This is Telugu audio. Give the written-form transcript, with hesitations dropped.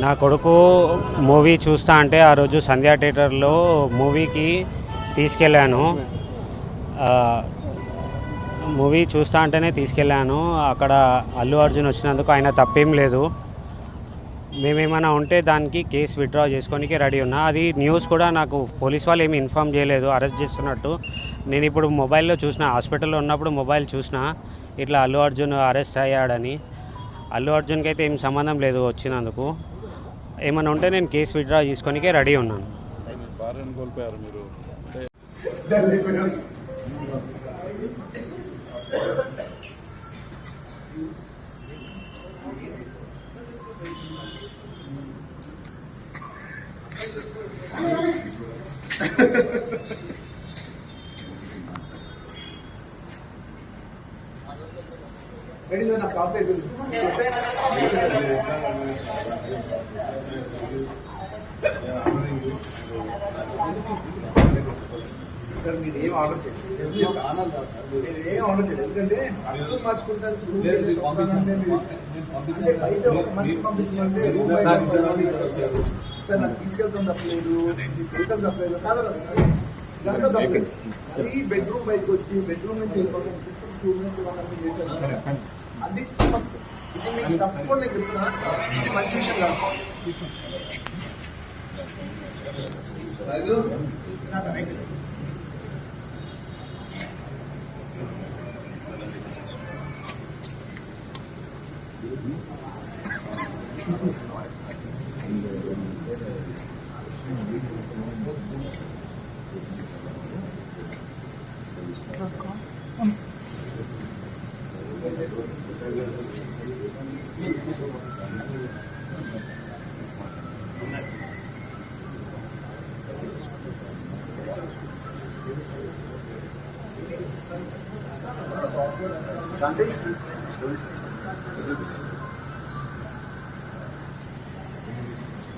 నా కొడుకు మూవీ చూస్తా అంటే ఆ రోజు సంధ్యా థియేటర్లో మూవీకి తీసుకెళ్ళాను. మూవీ చూస్తా అంటేనే తీసుకెళ్ళాను. అక్కడ అల్లు అర్జున్ వచ్చినందుకు ఆయన తప్పేం లేదు. మేమేమైనా ఉంటే దానికి కేసు విత్డ్రా చేసుకోనికి రెడీ ఉన్నా. అది న్యూస్ కూడా నాకు పోలీస్ వాళ్ళు ఏమి ఇన్ఫామ్ చేయలేదు అరెస్ట్ చేస్తున్నట్టు. నేను ఇప్పుడు మొబైల్లో చూసిన, హాస్పిటల్లో ఉన్నప్పుడు మొబైల్ చూసిన ఇట్లా అల్లు అర్జున్ అరెస్ట్ అయ్యాడని. అల్లు అర్జున్కి అయితే ఏం సంబంధం లేదు వచ్చినందుకు. ఏమైనా ఉంటే నేను కేసు విత్డ్రా చేసుకోనికే రెడీ ఉన్నాను. సార్ మీరు ఏం ఆర్డర్ చేస్తారు? మీరు ఏం ఆర్డర్ చేయలేదు, ఎందుకంటే అర్థం మార్చుకుంటారు. అంటే బయట ఒక మనిషి పంపించమంటే సార్ నాకు తీసుకెళ్తాం తప్పలేదు, వెహికల్ తప్పలేదు కాదు, దాంట్లో తప్పలేదు. అది బెడ్రూమ్ బయటకు వచ్చి బెడ్రూమ్ నుంచి వెళ్ళిపోతాం, స్కూల్ నుంచి వాళ్ళని చేశారు. అది ఇది మీకు తప్పకుండా నేను చెప్తున్నా, ఇది మంచి విషయం కాదు. Santi?